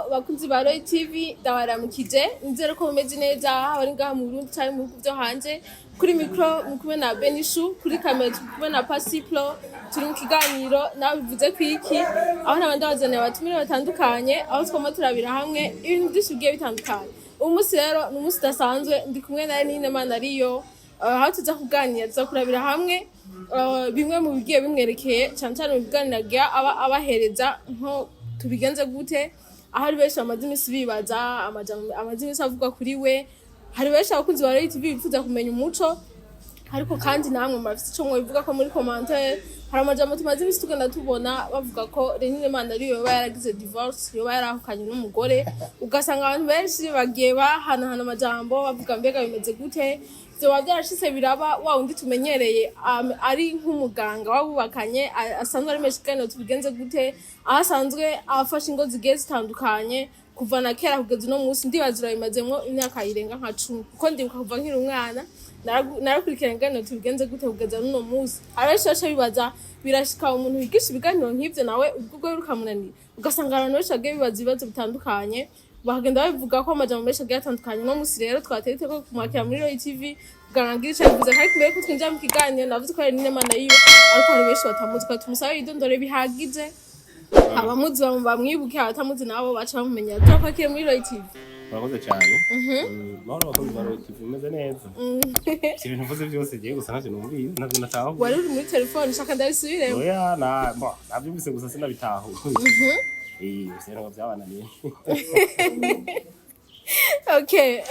bakunzi ba Roy TV ndabaramukije nizere ko mumeze neza abari ngaha mu Burundi cyane mu bihugu byo hanze kuri micro mukumwe na Benishu kuri camera mukumwe na Pasiplo turi mu kiganiro nawe bivuze kwiki aho nabandi bazana abatumire batandukanye aho twama turabira hamwe ibintu byinshi bigiye bitandukanye umunsi rero n'umunsi dasanzwe ndi kumwe na Nine Manariyo aho tuza kuganira tuza kurabira hamwe bimwe mu bigiye bimwerekeye cyane cyane mu biganiraga abahereza nko tubigenze gute aho ari benshi amaze imisi bibaza amaze imisi avuga kuri we hari benshi abakunzi ba Roy TV bifuza kumenya umuco ariko kandi namwe mafite ico mwivuga ko muri commentaire hari amajambo tumaze imisi tugenda tubona bavuga ko Nine Manariyo yoba yaragize divorce yoba yarahukanye n'umugore ugasanga abantu benshi bagiye bahanahana amajambo bavuga mbega bimeze gute byoba byarashitse biraba wa undi tumenyereye ari nk'umuganga wabubakanye asanzwe ari meshikano tubigenze gute asanzwe afasha ingo zigiye zitandukanye kuva na kera kugeza no munsi ndibazira bimazemwo imyaka irenga nka 10 kuko ndibuka kuva nkiri umwana narakurikirana ingano tubigenze gute kugeza no munsi arashasha bibaza birashika umuntu wigisha ibiganiro nk'ivyo nawe ubwo rukamunani ugasanga abantu benshi bagiye bibaza ibibazo bitandukanye bagenda bavuga ko amajambo menshi agiye atandukanye no munsi rero twateretse ko kumakira muri Roy TV kuganira ico bivuze kandi mbere ko twinjira mu kiganiro navuze ko ari Nine Manariyo ariko hari benshi batamuzi ko tumusabe idondore bihagije abamuzi bamwibuke abatamuzi nabo baca bamumenya turakwakire muri Roy TV Murakoze cyane mahoro bakozi ba Roy TV meze neza ibintu mvuze byose giye gusa navyo numvise navyo nataho wari uri muri telefone shaka ndabisubiremo oya navyumvise gusa sinabitaho sinanga byabananiye Okay.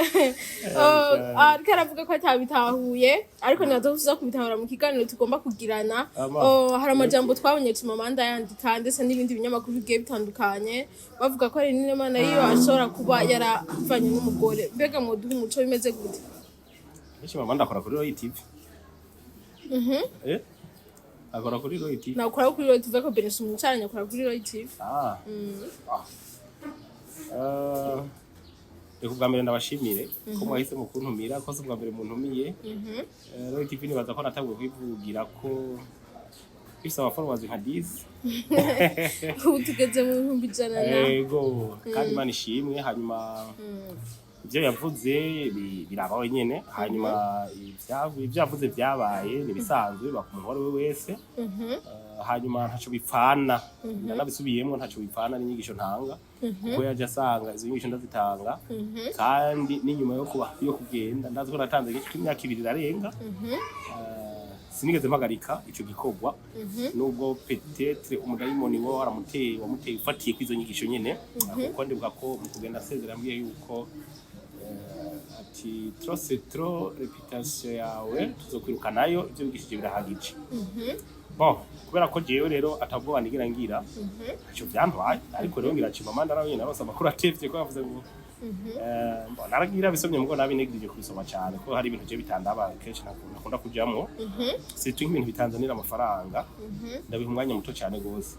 Karavuga ko atabitahuye ariko nazo kuza kubitahura mu kiganiro tugomba kugirana. Hari amajambo twabonye Chimamanda yandika ndetse n'ibindi binyamakuru bigiye bitandukanye bavuga ko ari Nine Manariyo ashobora kuba yaravanye n'umugore. Mbega mu duhu umuco bimeze gute? Chimamanda akora kuri Roy TV. Akora kuri Roy TV. Nakora kuri Roy TV ko Benishu umucaranya akora kuri Roy TV. Reka ubwa mbere ndabashimire ko mwahise mu kuntumira ko se ubwa mbere muntumiye Roy TV nibaza ko natanguye kwivugira ko ifise abafollowers nka 10 ubu tugeze mu 100 yego kandi Imana ishimwe hanyuma ibyo yavuze birabaho nyene hanyuma ibyo yavuze byabaye nibisanzwe bakumugore we wese hanyuma ntaco bipfana nabisubiyemo ntaco bipfana n'inyigisho ntanga kuko yaje asanga izo nyigisho ndazitanga kandi n'inyuma yo kugenda ndazi ko natanze imyaka 2 irarenga sinigeze mpagarika ico gikorwa nubwo peut-être umudayimoni wo waramuteye ufatiye kwizo nyigisho nyene kuko ndibuka ko mu kugenda asezera mbwiye yuko ati trop reputation yawe tuzokwirukanayo ivyo bigishije birahagije kubera ko jewe rero atabwoba ndigira ngira aco byantwaye ariko rero ngira Chimamanda nawe nyene arose amakuru atevye ko yavuze ngo naragira bisomye mugo nabinegirije kubisoma cyane ko hari ibintu je bitandaba kenshi nakunda kujamwo situ nk'ibintu bitanzanira amafaranga ndabiha umwanya muto cyane gose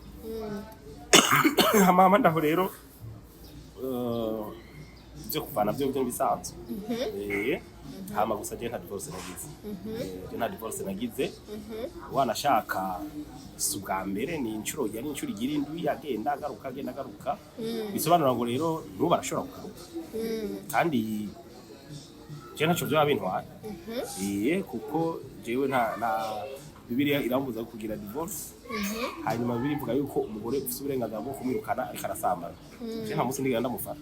mama ndaho rero byo kuvana byo bisanzwe hama gusa je nta divorce nagize wanashaka subwa mbere ni incuro yari incuro igira indwi agenda agaruka bisobanura ngo rero nuba arashobora kugaruka kandi je ntaco byo abintwaye kuko jewe nta Bibiliya irambuza kugira divorce hanyuma birivuga yuko umugore ufite uburenganzira bwo kumwirukana ariko arasambana je nta musi ndigenda ndamufata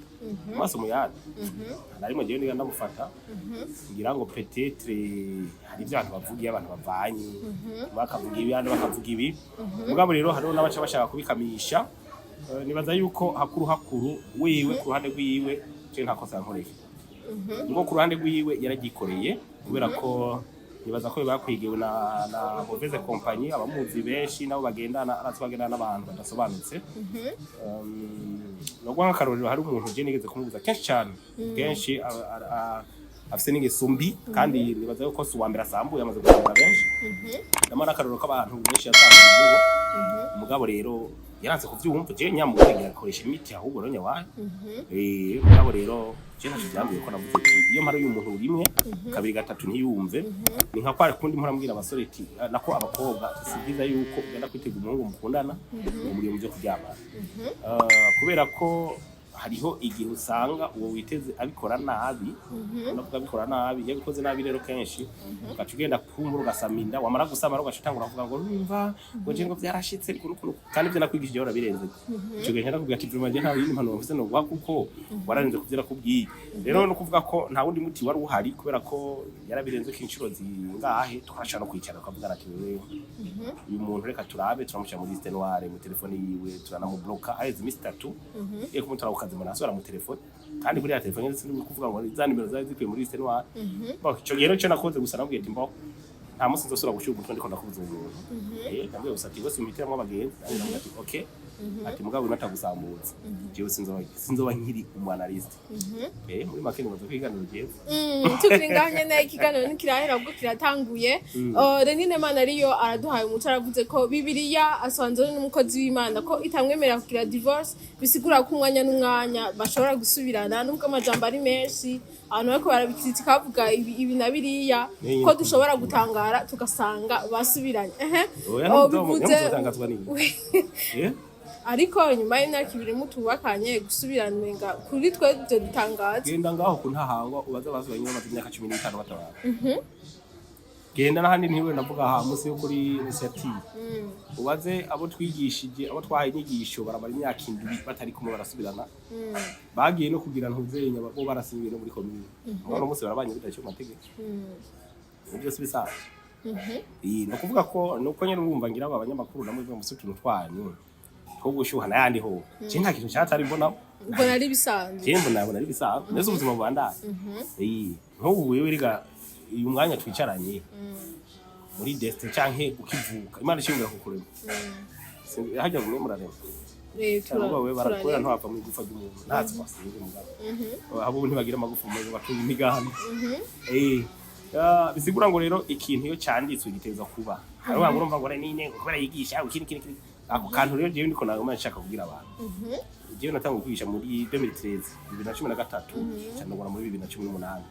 maso muyandi narimo je ndigenda ndamufata ngira ngo peut-être hari ibyantu bavugiye abantu bavanye bakavuga ibi andi bakavuga ibi mugabo rero hariho n'abaca bashaka kubikamisha nibaza yuko hakuru wewe ku ruhande rwiwe je nta kosa yankoreye ngo ku ruhande rwiwe yaragikoreye kubera ko nibaza ko bakwigiwe na mauvaise compagnie abamuzi benshi nabo bagendana aratwagendana n'abantu badasobanutse no gwa karorero hari umuntu je nigeze kumubuza kenshi afise n'ingesumbi kandi nibaza yuko su wa mbere asambuye amaze gukora benshi namara karorero k'abantu benshi yasambuye umugabo rero yaranze kuvyumva je nyamugenge akoresha imiti ahubwo ronye waye mugabo rero je ntaco byambiye ko navuze ati iyo mpara y'umuntu rimwe kabiri gatatu ntiyumve ni nka kwari kundi mpora mbwira abasore ati nako abakobwa sibiza yuko ugenda kwitega umuhungu mukundana umuriye mu byo kuryama kubera ko hariho igihe usanga uwo witeze abikora nabi unavuga abikora nabi iyo bikoze nabi rero kenshi ugaca ugenda kumbura ugasaminda wamara gusama ugaca utangura kuvuga ngo numva ngo nje ngo byarashitse kandi byo nakwigishije hora birenze ico gihe nakubwira ati vraiment je nta yindi mpano mvuze no gwa kuko wararenze kuvyira kubwiye rero no kuvuga ko nta wundi muti wari uhari kubera ko yarabirenze k'inshuro zingahe twashaka no kwicara ukavuga ati wewe uyu muntu reka turabe turamushyira muri liste noire mu telefone yiwe turanamubloka aheze iminsi 3 iyo kumutara ukazima nasubira mu telefone kandi kuri ya telefone ndetse no kuvuga ngo za nimero zawe zikwiye muri liste noire ico gihe rero cyo nakoze gusa nabwiye ati mbo nta musi nzosura gushyira umutwe ndiko ndakubuza umuntu kandi gusa ati bose imitiramo abagenzi kandi navuga ati okay ati mugabo natagusambutse jewe sinzoba nkiri umu-analyst muri make ngo kwiganira jewe tukinganye na ikiganiro nikirahera bwo kiratanguye Renine Mana ariyo araduhaye umuco aravuze ko Bibiliya asanzwe n'umukozi w'Imana ko itamwemerera kugira divorce bisigura ko umwanya n'umwanya bashobora gusubirana nubwo amajambo ari menshi abantu bako barabikritika bavuga ibi na biriya ko dushobora gutangara tugasanga basubiranye bivuze ariko nyuma y'imyaka 2 mutubakanye gusubiranwenga kuri twe byo dutangaza genda ngaho kuntahango ubaza basubanye bamaze imyaka 15 batabara genda nahandi ntiwe navuga ha musi yo kuri initiative ubaze abo twigishije abo twahaye inyigisho barabara imyaka 2 batari kumwe barasubirana bagiye no kugira ntuzenya bo barasibiye no muri komune no musi barabanye bitacyo mategeko ibyo sibisa no kuvuga ko nuko nyene urumva ngira abanyamakuru namwe mu sutu twanyu ko gushuha nayandi ho je nta kintu cyatari mbona ubona ari bisanzwe je mbona ari bisanzwe nese ubuzima bwandanye nkubu wewe riga uyu mwanya twicaranye muri destin canke ukivuka imana ishimira kukurema hajya gumwe murarema cyangwa wewe barakwera ntwapfa mu gufa by'umuntu ntazi basinze mugabo abo ntibagira amagufa mu batunga imigani bisigura ngo rero ikintu iyo cyanditswe giteza kuba hari wa urumva ngo ni intego kubera yigisha ukiri ako kantu rero jewe ndiko nawe nshaka kugira abantu jewe natanga kwigisha muri 2013 2013 cyangwa muri 2018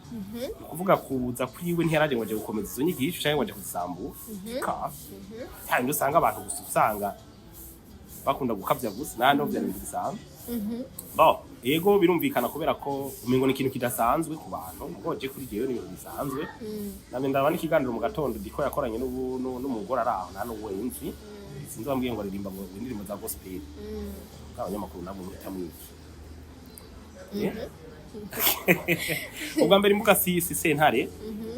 kuvuga kuza kwiwe ntiyaraje ngo aje gukomeza izo nyigisho cyangwa aje kuzisambu ka kandi usanga abantu gusa usanga bakunda gukabya gusa nano byari bisanzwe ego birumvikana kubera ko umengo ni ikintu kidasanzwe ku bantu ngo je kuri jewe ni ibintu bisanzwe name ndabana ikiganiro mu gatondo diko yakoranye n'umugore araho nano wenzi sinzi bambwiye ngo aririmba ngo indirimbo za gospel abanyamakuru nabo mutamwiki ubwa mbere imbuga si sentare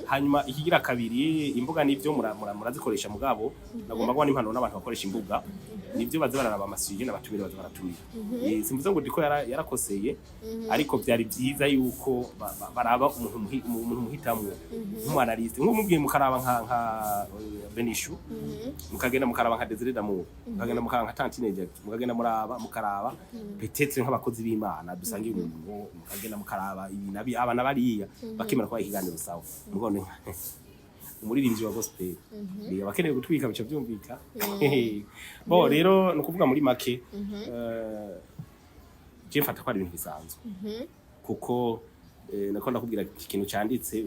hanyuma ikigira kabiri imbuga nivyo murazikoresha mugabo nagomba kuba n'impano n'abantu bakoresha imbuga nivyo baza bararaba amasuje n'abatumire baza baratumira simvuze ngo diko yarakoseye ariko byari byiza yuko baraba umuntu muhitamwe nk'umu-analyst nk'umubwiye mukaraba nka Benishu mukagenda mukaraba nka Desire Damour mukagenda mukaraba nka Tantine Jack mukagenda mukaraba peut-être nk'abakozi b'Imana dusangiye umuntu mukagenda mukaraba ibi nabi abana bariya bakemera kwa ikiganiro sawa mugone umuririmbyi wa gospel biga bakeneye gutwika bica byumvika rero no kuvuga muri make je mfata ko ari ibintu bisanzwe kuko nako ndakubwira ikintu cyanditse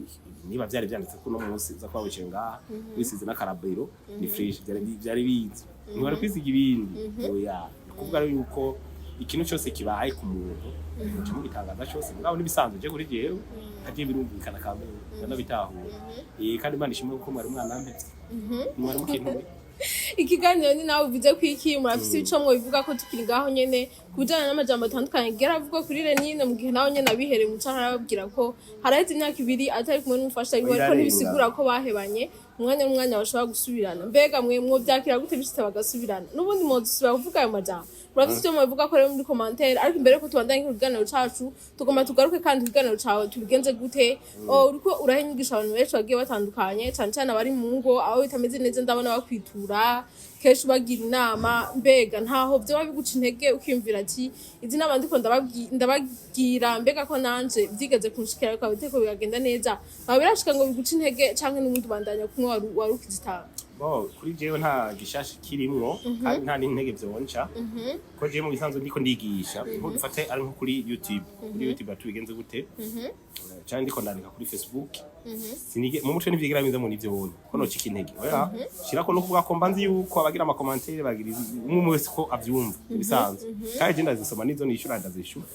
niba byari byanditse ko no munsi za kwawice ngaha wisize n'akarabero ni fresh byari bizi ni wari kwisiga ibindi oya kuvuga rero yuko ikintu cyose kibaye ku muntu cyo mu gitangaza cyose ngabo nibisanzwe je kuri jewe kaje birumvikana kamwe ndabitahura kandi Imana ishimwe ko mwari mwana mpetse mwari mukintu ikiganiro ni nawe uvuze ko iki murafite ico mwo bivuga ko tukiri ngaho nyene kujana n'amajambo atandukanye gera avuga kuri Renine mu gihe naho nyene abihereye mu cyangwa arababwira ko haraheze imyaka 2 atari kumwe n'umufasha yiwe ariko ntibisigura ko bahebanye umwanya n'umwanya bashobora gusubirana mbega mwe mwo byakira gute bishitse bagasubirana n'ubundi mwo dusubira kuvuga ayo majambo murafite icyo mubivuga ko rero muri commentaire ariko imbere ko tubandanye ikiganiro cacu tugomba tugaruke kandi ikiganiro cawe tubigenze gute uriko urahinyigisha abantu benshi bagiye batandukanye cyane cyane abari mu ngo aho bitameze neza ndabona bakwitura kenshi bagira inama mbega ntaho byo babiguca intege ukiyumvira ati izi nama ndiko ndababwira mbega ko nanje byigeze kunshikira ko biteko bigagenda neza babirashika ngo biguca intege canke n'ubundi bandanya kumwe warukizitanga kuri jewe nta gishasha kirimwo kandi nta n'intege vyonca ko jewe mu bisanzwe ndiko ndigisha nko dufate ari nko kuri YouTube atubigenze gute cyane ndiko ndandika kuri Facebook sinige mu mutwe nivyigira biza mu nivyo wone ko no cika intege oya shirako no kuvuga ko mbanzi yuko abagira ama commentaire bagira umwe wese ko avyumva bisanzwe kandi je ndazisoma nizo nishura ndazishura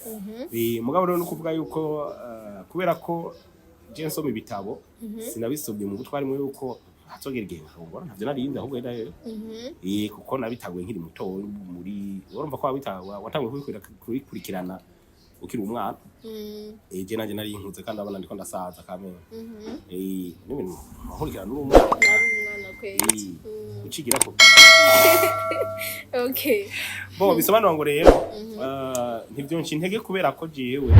mugabo rero no kuvuga yuko kubera ko je nsoma ibitabo sinabisomye mu gutwara imwe yuko hatogera igihe nkongora ntavyo narinze ahubwo rero kuko nabitaguye nkiri muto muri urumva ko watanguye kubikurikirana ukiri umwana je nanje nari inkuze kandi abana ndiko ndasaza kamwe n'ibintu nkurikirana n'umwana kweli ucigira ko okay bisobanura ngo rero ntivyonca intege kubera ko jewe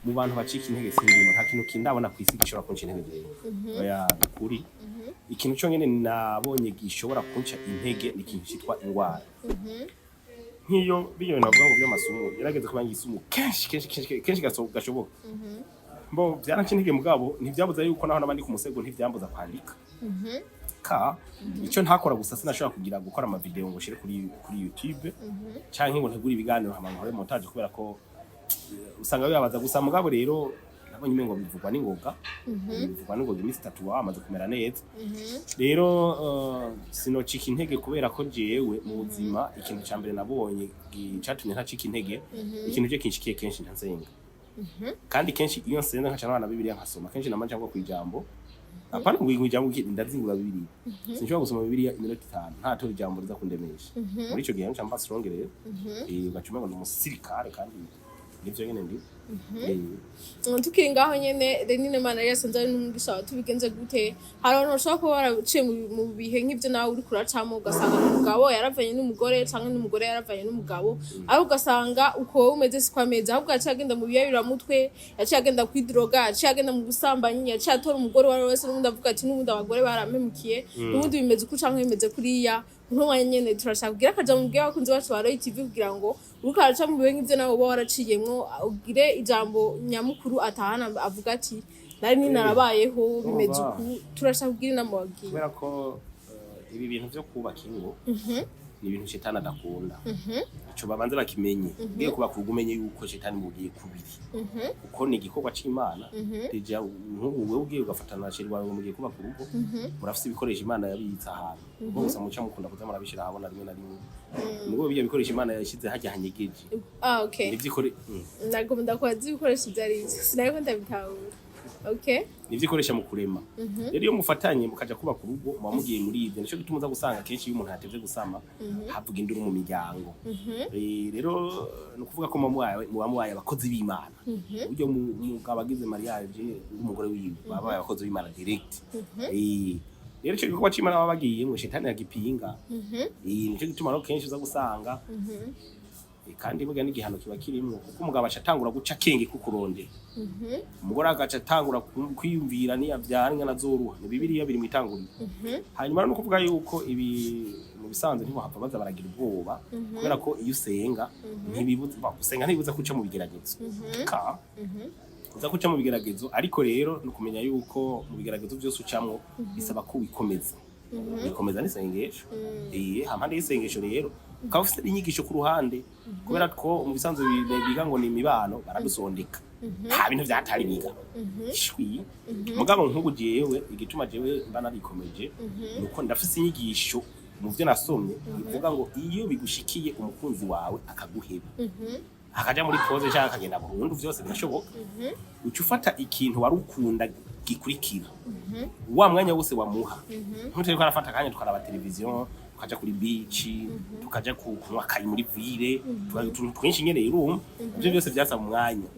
mu bantu bacika intege sindimo nta kintu kindabona kwisi gishobora kunca intege jewe oya kuri ikintu cyo nyene nabonye gishobora kunca intege ni ikintu cyitwa ingwara nk'iyo biyo navuga ngo by'amasumo yarageze kubanga isumo kenshi gashoboka byaranca intege mugabo ntivyabuza yuko naho nabandi ku musego ntivyambuza kwandika icyo ntakora gusa sinashobora gukora ama video ngo shire kuri YouTube canke ngo ntegura ibiganiro hamwe nkore montage kubera ko usanga bibabaza gusa mugabo rero nabonye imengo bivugwa n'ingoga iminsi 3 wamaze kumera neza rero sinocika intege kubera ko jewe mu buzima ikintu ca mbere nabonye gicatumye ntacika intege ikintu cyo kinshikiye kenshi ntazenga kandi kenshi iyo nsenga nkaca n'abana Bibiliya nkasoma kenshi namanje ngo kwijambo apana ngo ijambo ndazingura Bibiliya sinshobora gusoma Bibiliya iminota 5 nta to ijambo riza kundemesha muri ico gihe nca mba strong rero ugacuma ngo umusirikare kandi nivyo nyene ndi tukiri ngaho nyene Renine Mana yasanze n'umugisha tubigenze gute hari abantu bashobora kuba baraciye mu bihe nk'ivyo nawe uri kuracamo ugasanga umugabo yaravanye n'umugore canke n'umugore yaravanye n'umugabo ari ugasanga uko umeze si kwameze ahubwo yaciye agenda mu biyayura mutwe yaciye agenda kwidroga yaciye agenda mu busambanyi yaciye atora umugore wari wese n'ubundi avuga ati n'ubundi abagore baramemukiye n'ubundi bimeze uko canke bimeze kuriya nk'umwanya nyene turashaka kugira akaja mu bwiye abakunzi bacu ba Royal TV kugira ngo uriko araca mu bihe nk'ivyo nawe uba waraciyemwo ugire ijambo nyamukuru atahana avuga ati nari ninarabayeho bimeze uku turashaka kugira inama wagiye kubera ko ibi bintu vyo kubaka ingo ni ibintu shetani adakunda ico babanze bakimenye ugiye kubaka ugumenye yuko shetani mugiye kubiri uko ni igikorwa c'Imana deja wewe ugiye ugafatana shirwa mugiye kubaka urugo murafise ibikoresho Imana yabitsa ahantu bose muca mukunda kuza murabishira habona rimwe na rimwe mugo biye bikoresho Imana yashize hajya hanyegeje okay nivyikore nagomba kwazi ibikoresho byari sinayiko ndabitahura okay nivyikoresha mu kurema rero iyo mufatanye mukaja kubaka urugo mugiye muri ivyo nico gituma uza gusanga kenshi iyo umuntu atevye gusama havuga induru mu miryango rero no kuvuga ko mubamuwaye abakozi b'Imana uburyo mugabo agize mariage n'umugore wiwe babaye abakozi b'Imana direct rero cyo gikorwa c'Imana babagiye ngo shetani yagipinga nico gituma no kenshi uza gusanga kandi buga n'igihano kiba kirimo kuko umugabo acatangura guca kenge kukurondera umugore agaca atangura kwiyumvira ni yavyaranga nazoruha ni Bibiliya biri mu itanguriro hanyuma no kuvuga yuko ibi mu bisanzwe ntibo hapfa baza baragira ubwoba kubera ko iyo usenga ntibibuza gusenga ntibibuza kuca mu bigeragezo uza kuca mu bigeragezo ariko rero no kumenya yuko mu bigeragezo byose ucamwo bisaba ko wikomeza bikomeza n'isengesho hampande y'isengesho rero ukaba ufite inyigisho ku ruhande kubera ko mu bisanzwe biga ngo ni imibano baradusondeka nta bintu vyatari biga shwi mugabo nk'ubu jewe igituma jewe mba narikomeje nuko ndafise inyigisho mu vyo nasomye bivuga ngo iyo bigushikiye umukunzi wawe akaguheba akaja muri pose cyangwa akagenda burundu vyose birashoboka uca ufata ikintu wari ukunda gikurikira wa mwanya wose wamuha nk'utari ko arafata akanya tukaraba televiziyo tukaja kuri beach tukaja kunywa akayi muri ville twinshi nyene irumva ivyo byose vyasa mu mwanya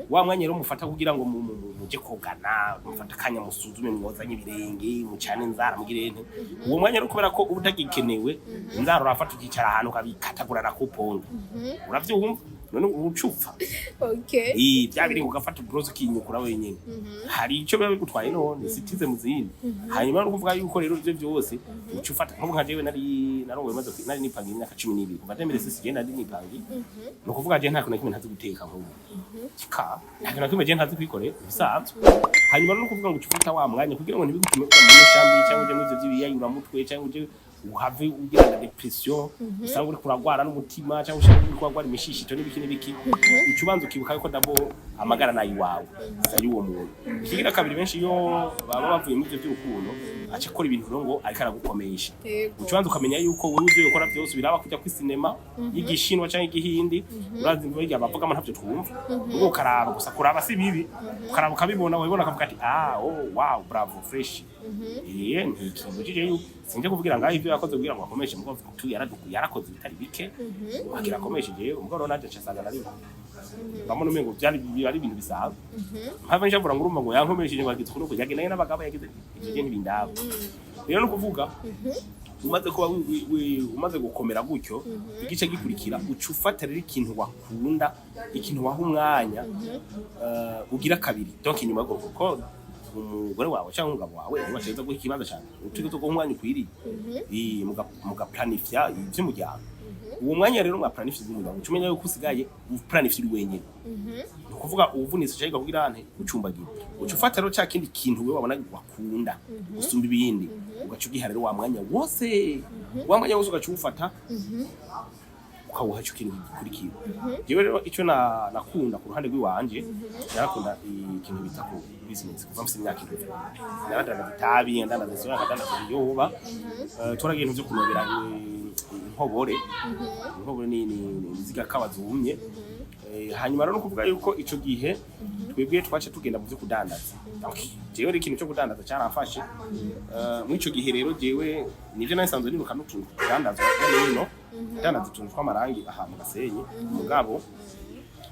wa mwanya rero mufata kugira ngo muje kogana mufata akanya musuzume mwozanye ibirenge mucane inzara mugirente uwo mwanya rero kubera ko ubutagikenewe inzara urafata ukicara ahantu kabikatagurana kuponga uravyumva none ucupfa okay bya biri ugafata ubroze ukinyukura wenyine hari icyo biba bigutwaye none sitize mu zindi hanyuma no kuvuga yuko rero ivyo byose ucufata nko nka jewe narongoye maze nari nipangi imyaka 12 kuva 2006 je nari nipangi no kuvuga je nta kuntu kimwe ntazi guteka nk'ubu kika nta kuntu kimwe je ntazi kwikore bisanzwe hanyuma no kuvuga ngo ucufata wa mwanya kugira ngo ntibigutume kwa mu shambi cyangwa uje mu ivyo by'ibiyayura mutwe cyangwa uje uhave ugira depression usanga uri kuragwara n'umutima cyangwa ushaka uri kuragwara imishishito n'ibiki ucubanza ukibuka yuko dabo amagara nayi wawe sari uwo muntu kigira kabiri benshi yo baba bavuye mu byo by'urukundo aca akora ibintu ngo ariko aragukomesha ucubanza ukamenya yuko wowe uvyo ukora byose biraba kujya ku cinema y'igishinwa cyangwa igihindi urazi ngo bijya bavuga ntavyo twumva ngo karaba gusa kuraba si bibi karaba ukabibona wabibona akavuga ati oh wow bravo fresh ntikibujije yuko sinje kuvugira ngaho ivyo yakoze kugira ngo akomeshe mugo tu yarakoze bitari bike akira akomesheje umugoro naje cyasanga nari bamwe numengo byari ibintu bisaga mpave njabura ngurumva ngo yankomesheje ngo agitse kuno kujya naye n'abagabo yagize ikije n'ibindabo rero no kuvuga umaze kuba umaze gukomera gutyo igice gikurikira ucufata rero ikintu wakunda ikintu waha umwanya ugira kabiri donc inyuma yo ko umugore wawe cyangwa umugabo wawe ubasheza guha ikibanza cyane utegetse ko umwanya ukwiriye mugaplanifya iby'umuryango uwo mwanya rero mwaplanifya iby'umuryango ucumenya yuko usigaye uplanifya uri wenyine no kuvuga ubuvunitse cyangwa kugira ante ucumbagira ucufata rero cya kindi kintu wewe wabona wakunda usumba ibindi ugaca ugiha rero wa mwanya wose ugacufata ukawuha cyo kintu gikurikira jewe rero icyo nakunda ku ruhande rw'iwanje yarakunda ikintu bita ku business kuva mu myaka 20 naradana bitabi ndana zisora kadana yoba turagiye ibintu byo kunobera inkobore ni ziga kabazumye hanyuma rero no kuvuga yuko ico gihe twebwe twace tugenda mu byo kudandaza jewe rero ikintu cyo kudandaza cyaramfashe mu ico gihe rero jewe nivyo nasanzwe niruka n'utuntu kudandaza rero dandaza utuntu tw'amarangi ahantu gasenye mugabo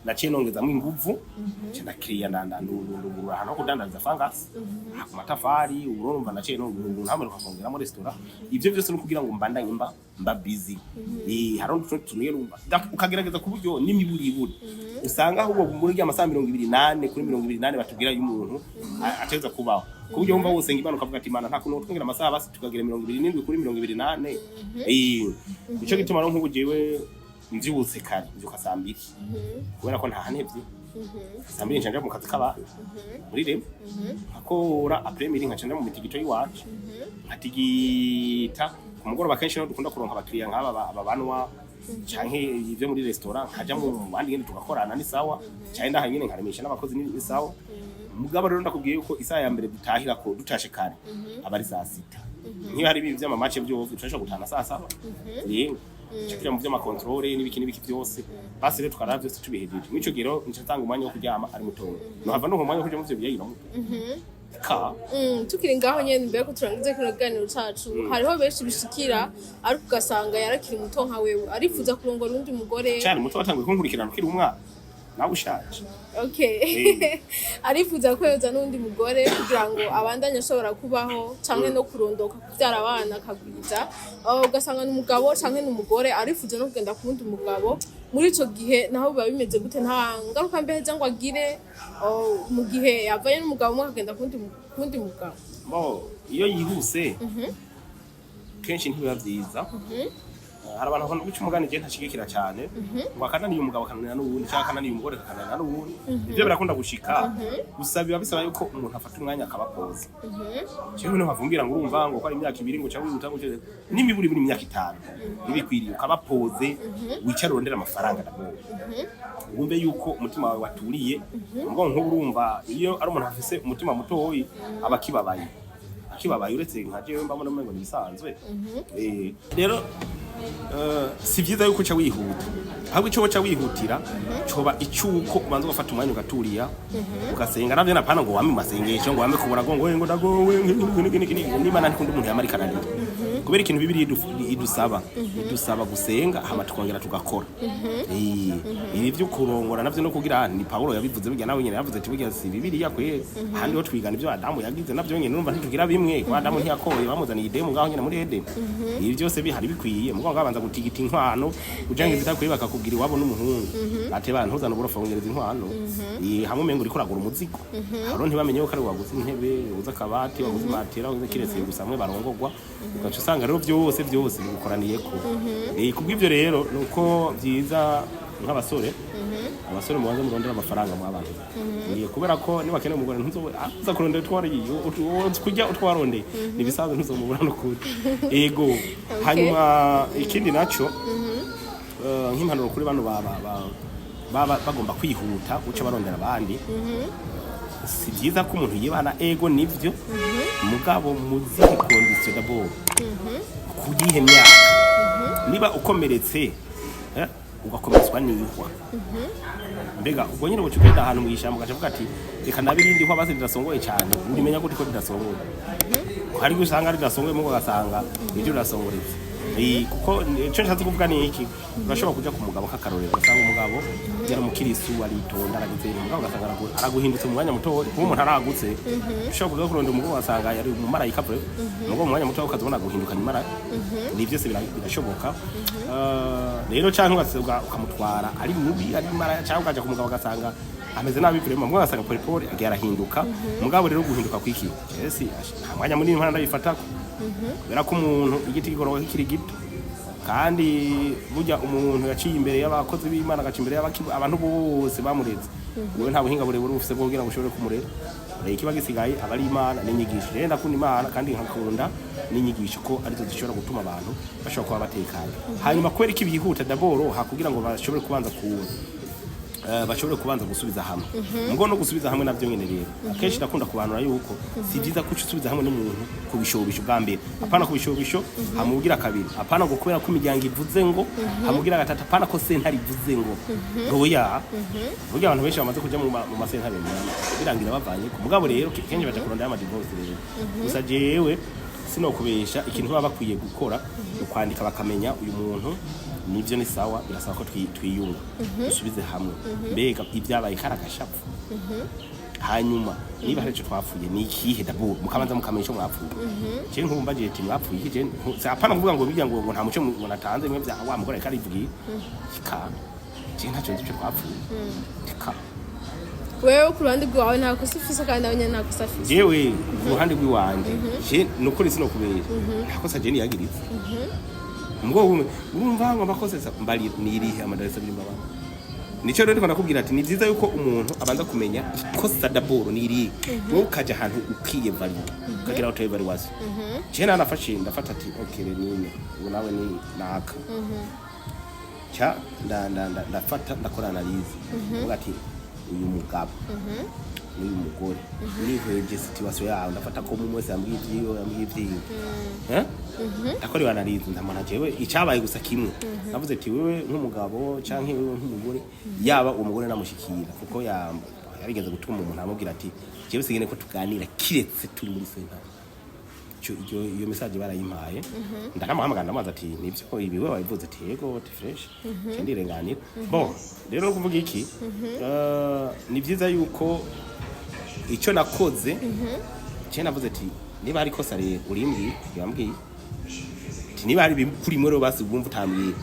naciye nongezamo inguvu cyana kiriya ndandandurura ahantu ho kudandaza fangasi ku matafari urumva naciye nongezamo hamwe rukakongeramo restaurant ivyo byose no kugira ngo mbandanye mba busy haro tuntu rumva ukagerageza ku buryo n'imiburiburi usanga ahubwo muri ya masaha 28 kuri 28 batubwira y'umuntu ateza kubaho kuburyo wumva wose ngibana ukavuga ati mana nta kuntu twingira amasaha basi tukagira 27 kuri 28 ico gituma no nk'ubu jewe mvyibutse kare mvyuka saa 2 kubera ko nta hanevye saa 2 njanja mu kazi kaba muri remo akora après midi nkacanja mu mitigito yiwacu nkatigita ku mugoroba kenshi no dukunda kuronka abakiriya nk'aba banwa canke ivyo muri restaurant nkaja mu bandi ngene tugakorana ni sawa cyane ndaha nyine nkaremesha n'abakozi ni sawa mugabo rero ndakubwiye yuko isaha ya mbere dutahira ko dutashe kare abari saa 6 niyo hari ibintu by'amamace byo turashaka gutana saa 7 rero cyakira mu by'amakontrole n'ibiki byose basi rero tukara byose tubihejeje mwico gero ncatanga umwanya wo kuryama ari mutoya no hava no umwanya wo kuja mu byo biyayira ka tukiri ngaho nyene mbere ko turangize kino ganiro cacu hariho benshi bishikira ariko ugasanga yarakiri muto nka wewe arifuza kurongora undi mugore cyane muto watangiye kunkurikirana ukiri umwana nawe ushaje okay arifuza ko yoza n'undi mugore kugira ngo abandanye ashobora kubaho canke no kurondoka kubyara abana akagwiza ugasanga n'umugabo canke n'umugore arifuza no kugenda ku wundi mugabo muri ico gihe naho biba bimeze gute nta ngaruka mbe heza ngo agire mu gihe yavaye n'umugabo umwe akagenda ku wundi mugabo iyo yihuse kenshi ntibiba byiza hari abantu bakunda guca umugani je ntashigikira cyane ngo akananiye umugabo akananira n'uwundi cyangwa akananiye umugore akananira n'uwundi ivyo birakunda gushika gusa biba bisaba yuko umuntu afata umwanya akabakoza cyo no havumbira ngo urumva ngo ko ari imyaka 2 ngo cyangwa utango cyo n'imiburi muri imyaka 5 nibikwiriye ukabapoze wicara urondera amafaranga ndabo wumve yuko umutima wawe waturiye ngo nk'urumva iyo ari umuntu afise umutima mutoyi abakibabaye uretse nka jewe mbamo n'umengo nibisanzwe rero si byiza yuko uca wihuta ahubwo icyo woca wihutira coba icyuko ubanza ugafata umwanya ugaturiya ugasenga navyo napana ngo wame masengesho ngo wame kubura ngo ndagowe niba nandi kundi umuntu yamarika nandi kubera ikintu bibiri idusaba gusenga hama tukongera tugakora ibi byo kurongora navyo no kugira ni Paulo yabivuze bijya nawe nyene yavuze ati bijya si bibiri yakwe handi ho twigana ibyo Adamu yagize navyo nyene numva ntitugira bimwe kwa Adamu ntiyakoye bamuzaniye idemu ngaho nyene muri Eden ibi byose bihari bikwiye mugo ngabanza gutigita inkwano ujangiza itakwiye bakakubwira iwabo n'umuhungu ate bantu uzana uburofa bongereza inkwano hamwe mengo uriko uragura umuzigo haro ntibamenye ko ari waguze intebe uza kabati waguze matera uza kiretse gusamwe barongogwa ugaca usanga rero byose bigukoraniye ko kubw'ivyo rero nuko byiza nk'abasore abasore mubanze murondera amafaranga mu abantu ngiye kubera ko niba keneye umugore ntuza kurondera twari kujya utwarondeye nibisanzwe ntuzomubura no kuri ego hanyuma ikindi naco nk'impanuro kuri bano bagomba kwihuta uca barondera abandi si byiza ko umuntu yibana ego nivyo mugabo muzi condition d'abord kugihe myaka niba ukomeretse ugakomezwa n'ihwa mbega ubwo nyine bucugenda ahantu mu ishyamba ugacavuga ati reka nabirindi hwa base rirasongoye cyane urimenya gute ko rirasongoye hari gusanga rirasongoye mu gasanga ibyo rirasongoretse kuko icyo nshatse kuvuga ni iki urashobora kujya ku mugabo k'akarorero ugasanga umugabo yari umukirisu aritonda aragize umugabo ugasanga araguhindutse mu mwanya muto kuba umuntu aragutse ushobora kuza kurondera umugabo ugasanga yari umumarayika pe umugabo mu mwanya muto ukazabona guhinduka nyuma ni byose birashoboka rero cyangwa ukamutwara ari mubi ari maraya cyangwa ukaja ku mugabo ugasanga ameze nabi vraiment mugabo ugasanga porepore agiye arahinduka mugabo rero guhinduka kwiki ese nta mwanya munini mpana ndabifatako kubera ko umuntu igiti gikoroka kikiri gito kandi burya umuntu yaciye imbere y'abakozi b'Imana agaca imbere abantu bose bamureze wowe nta buhinga burebure ufise bwo kugira ngo ushobore kumurera ikiba gisigaye abari Imana n'inyigisho rero ndakunda Imana kandi nkakunda n'inyigisho ko arizo zishobora gutuma abantu bashobora kuba batekanye hanyuma kwera iki bihuta daboro hakugira ngo bashobore kubanza gusubiza hamwe ngo no gusubiza hamwe navyo nyene rero akenshi nakunda kubanura yuko si byiza ko usubiza hamwe n'umuntu kubishobisho bwa mbere apana kubishobisho hamugira kabiri apana ngo kubera ko imiryango ivuze ngo hamugira gatatu apana ko sentari ivuze ngo oya burya abantu benshi bamaze kuja mu masentari birangira bavanye ku mugabo rero kenshi baje kurondera ama divorce rero gusa jewe sinokubesha ikintu baba bakwiye gukora ukwandika bakamenya uyu muntu nivyo ni sawa birasaba ko twiyunga dusubize hamwe mbega ibyabaye karagashapfu hanyuma niba hari cyo twapfuye ni ikihe dabo mukabanza mukamenye cyo mwapfuye je nkumva je ati mwapfuye je apana kuvuga ngo bijya ngo nta muco ngo natanze mwe bya wa mugore karivugiye kika je ntacyo nzi cyo twapfuye kika wewe ku ruhande rwawe nta kosa ufise kandi nawe nta kosa ufise jewe ku ruhande rw'iwanje je nukuri sinokubera nta kosa je niyagiritse ngo urumva ngo abakoze mbali nirihe amadarasa birimo abantu nico rero ndakubwira ati ni byiza yuko umuntu abanza kumenya ikosa daboro nirihe ukaja ahantu ukiye value ukagira auto evaluation je nafashe ndafata ati okay nini ubu nawe ni naka cha ndafata ndakora analyse uvuga ati uyu mugabo n'uyu mugore niheje situation yawe ndafata ko mu mwese yambwiye ivyiwe ndakora analyse ndamana jewe icabaye gusa kimwe navuze ati wewe nk'umugabo canke wewe nk'umugore yaba umugore namushikira kuko yarigeze gutuma umuntu amubwira ati jewe sigene ko tuganira kiretse turi muri senta iyo message barayimpaye ndakamuhamagara ndamaze ati nibyo ibi wewe wabivuze ati yego ati fresh cyandirenganira bon rero kuvuga iki ni byiza yuko icyo nakoze cyane navuze ati niba ari kosa rero urimbwiye yambwiye ati niba ari kuri mwe basi bumva utambwiye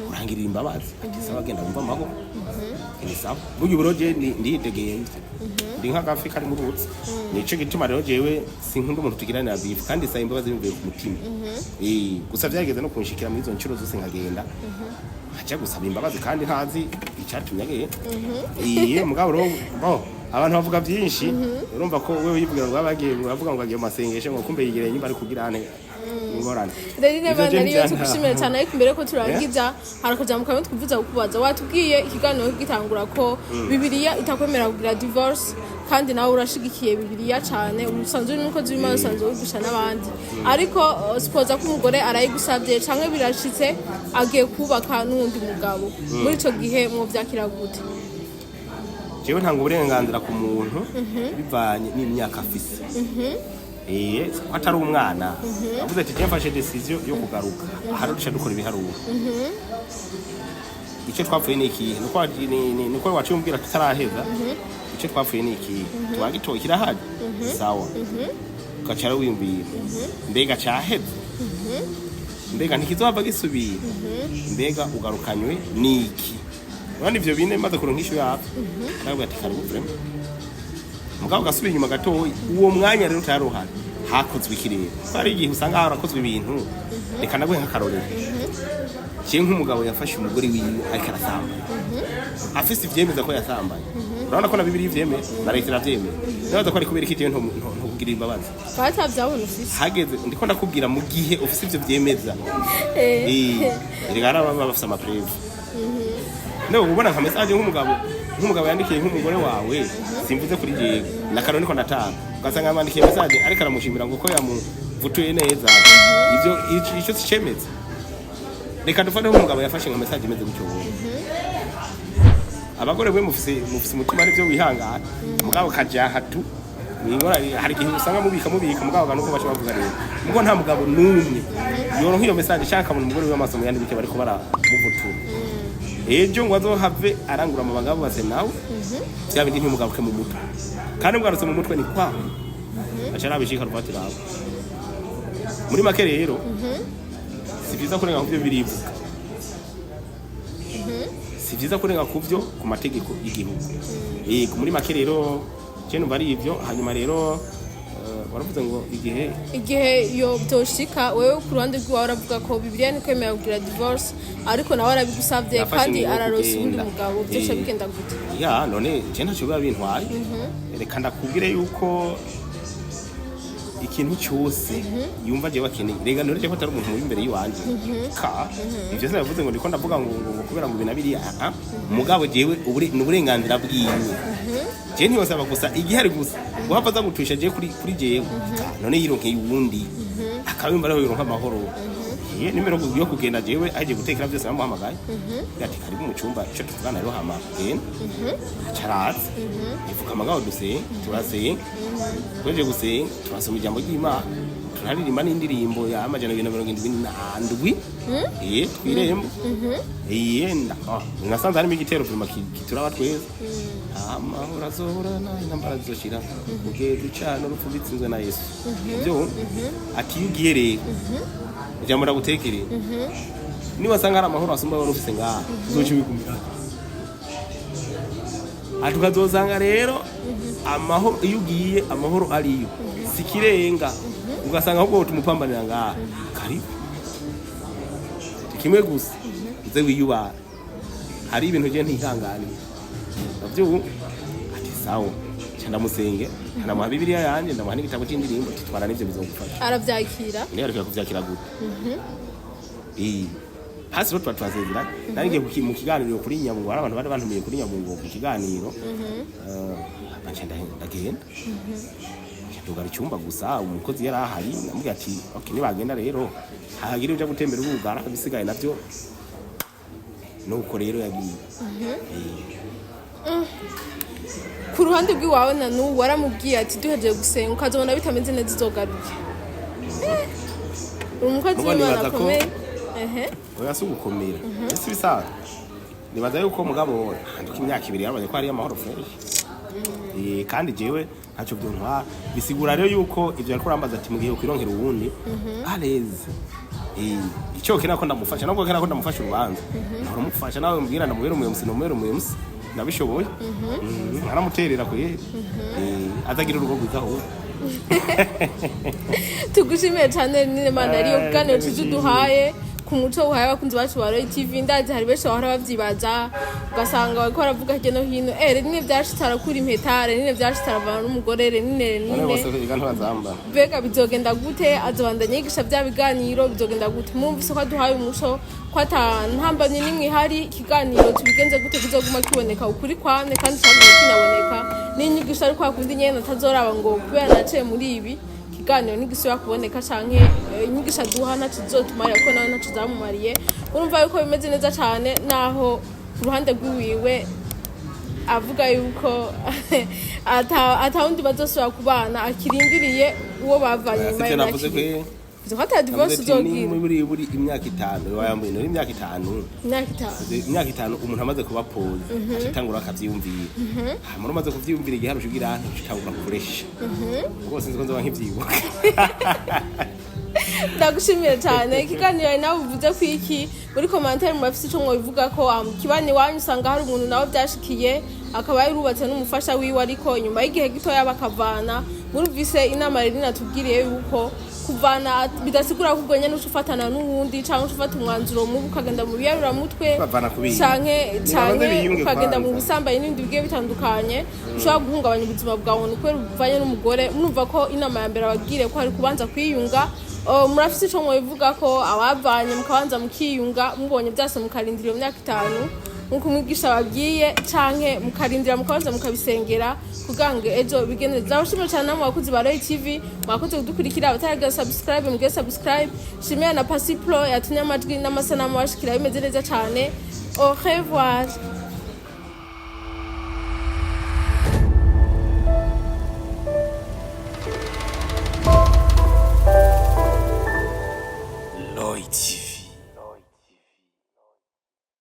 urangirira imbabazi ati sawa genda wumva amahoro ni sawa buryo buroje nditegeye ndi nk'agafi kari mu rutsi nico gituma rero jewe sinkunda umuntu tugiranira bifu kandi sa imbabazi bivuye ku mutima gusa byageze no kunshikira muri izo ncuro zose nkagenda acha gusaba imbabazi kandi ntazi icyatumye ageye mugabo ro abantu bavuga byinshi urumva ko wewe yivugira ngo abagiye bavuga ngo agiye masengesho ngo kumbe yigire nyimba ari kugirane ingorane rero n'abana niyo tugushimira cyane ariko imbere ko turangiza harakuja mu kamwe twivuza kukubaza watubwiye ikiganiro gitangura ko Bibiliya itakwemera kugira divorce kandi nawe urashigikiye Bibiliya cyane usanzwe nuko z'Imana usanzwe wigusha n'abandi ariko suppose ko umugore arayigusabye canke birashitse agiye kubaka n'undi mugabo muri ico gihe mu vyakira gute jewe ntanga uburenganzira ku muntu bivanye n'imyaka afise ko atari umwana avuze ati mfashe decision yo kugaruka hari dusha dukora ibiharuro icyo twapfuye ni iki nuko wacumbwira tutaraheza icyo twapfuye ni iki twagitoye kirahari sawa ukacara wiyumvira mbega cyaheze mbega ntikizova gisubira mbega ugarukanywe niki urandi ivyo bine maze kuronka ishu yapo nabwo ati karibu vraiment mugabo gasubira inyuma gatoyi uwo mwanya rero utaruhana hakozwe ikirere ari igihe usanga harakozwe ibintu reka nagwe nk'akarorero cye nk'umugabo yafashe umugore wiwe ariko arasamba afise ivyemeza ko yasambaye urabona ko na bibiri ivyemeye na leta iravyemeye nabaza ko ari kubera iki nto kugira imbabazi batavyabona ufise hageze ndiko ndakubwira mu gihe ufise ivyo vyemeza rigara bafise amapreve no ubona nka message nk'umugabo yandikiye nk'umugore wawe simvuze kuri jewe nakarone ko natanga ugasanga amandikiye message ariko aramushimira ngo ko yamuvutuye neza ivyo ico cemeza reka dufate nk'umugabo yafashe nka message imeze gutyo abagore bwe mufise umutima n'ivyo wihangana mugabo kaja hatu ingora hari igihe usanga mubika mugabo ganuko bacho bavuga rero mugo nta mugabo numwe yoronka iyo message shaka mu mugore w'amasomo yandi bike bariko baramuvutura ejo ngo azohave arangura amabanga babaze nawe byabindi nk'umugabo ke mu mutwe kandi mwarutse mu mutwe ni kwa acha nabishika rufati rawo muri make rero si byiza kurenga kuvyo birivuga si byiza kurenga kuvyo ku mategeko y'igihugu muri make rero cyo bari ivyo hanyuma rero baravuze ngo igihe yo byoshika wewe ku ruhande rw'iwawe uravuga ko Bibiliya ni kwemera kugira divorce ariko nawe arabigusavye kandi ararosa undi mugabo byose bigenda gute none je ntacyo biba bintwaye reka ndakubwire yuko ikintu cyose yumva je bakeneye rega none je ko atari umuntu imbere yiwanje ivyo se yavuze ngo ndiko ndavuga ngo kubera ngo binabiri mugabo jewe n'uburenganzira bwiwe je ntiyosaba gusa igihari gusa guhava za gutusha je kuri jewe none yironkeye uwundi akabimba rero yironka amahoro nimero yo kugenda jewe aje gutekera byose bamuhamagaye yati karibu mu cyumba cyo tuvugana rero hama charat ivuka amagabo duse turase twaje gusenga turasoma ijambo ry'Imana turaririmba n'indirimbo ya amajana 277 twirembo ngasanze harimo igitero prima kituraba twese amahoro azorana intambara zizoshira ubwede cyane urupfubitsinzwe na Yesu byo ati yugiye rero ijambo ndagutekereye ni wasanga ari amahoro asumba wari ufise ngaha uzoca ubigumira atukazosanga rero amahoro iyo ugiye amahoro ariyo sikirenga ugasanga ahubwo tumupambanira ngaha karibu kimwe gusa uze wiyubara hari ibintu je ntihangane navyo ati sawa ndamusenge anamuha Bibiliya yanje ndamuha n'igitabo cy'indirimbo titwara n'ivyo bizogufasha aravyakira ni ariko kuvyakira gute hasi rero twazezera nange mu kiganiro kuri Nyamungu hari abantu bari bantumiye kuri Nyamungu ku kiganiro ndagenda tugara icyumba gusa umukozi yari ahari namubwira ati okay nibagenda rero hagira uje gutembera ubugara bisigaye navyo nuko rero yagiye ku ruhande rw'iwawe na n'ubu waramubwiye ati duhejeje gusenga ukazabona bitameze neza izogaruke umukozi w'Imana akomeye oya si ugukomera ese bisaza nibaza yuko mugabo handika imyaka 2 yarabanye ko ari amahoro fresh kandi jewe ntacyo byuntwa bisigura rero yuko ivyo ariko rambaza ati mugiye kwironkera uwundi aleze icyo kena ko ndamufasha nabwo kena ko ndamufasha urubanza naho mufasha nawe mbwira ndamubera umuyemusi nabishoboye aramuterera ko azagira urugo rwizaho tugushimiye cyane n'Imana ariyo bwanyo tuduhaye ku muco uhaye abakunzi bacu ba Royal TV ndaje hari benshi bahora bavyibaza ugasanga bariko baravuga hirya no hino rimwe vyashitse arakura impetare rimwe vyashitse aravana n'umugore rimwe bega bizogenda gute azobandanya yigisha bya biganiro bizogenda gute mumvise ko duhaye umuco ko atantambanye nimwe ihari ikiganiro tubigenze gute kizoguma kiboneka ukuri kwane kandi cyangwa kinaboneka n'inyigisho ariko akundi nyene atazoraba ngo kubera naciye muri ibi kiganiro n'igisubira kuboneka canke inyigisha duha naco zotumarira ko nawe naco zamumariye urumva yuko bimeze neza cyane naho ku ruhande rw'iwiwe avuga yuko atawundi bazosubira kubana akirindiriye uwo bavanye nyuma navuze ko ata divorce uzogira muri imyaka 5 wayambuye no imyaka 5 umuntu amaze kuba pose acitangura akavyiyumvira hamwe umaze kuvyiyumvira igihe harusha ugira ntitangura kuresha ubwo sinzi ko nzoba nkivyibuka ndagushimiye cyane ikiganiro nawe uvuze ko iki muri commentaire mu bafite ico mwobivuga ko kibani wanyu usanga hari umuntu nawe byashikiye akaba yarubatse n'umufasha wiwe ariko nyuma y'igihe gito yabakavana muruvise inama rero natubwiriye yuko kuvana bidasigura ko ubwo nyene ufatana n'uwundi cyangwa ufata umwanzuro mubi ukagenda mu biyarura mutwe canke ukagenda mu busambanyi n'ibindi bigiye bitandukanye ushobora guhungabanya ubuzima bwawe nuko uvanye n'umugore murumva ko inama ya mbere ababwire ko hari kubanza kwiyunga murafise ico mwobivuga ko abavanye mukabanza mukiyunga mubonye byase mukarindira imyaka 5 nkuko umwigisha babwiye canke mukarindira mukabanza mukabisengera kugange ejo bigende zabashimira cyane namwe bakuzi ba Royal TV mwakoze kudukurikira abataraga subscribe mugeze subscribe shimira na Pasipro yatumye amajwi n'amasanamu bashikira bimeze neza cyane au revoir.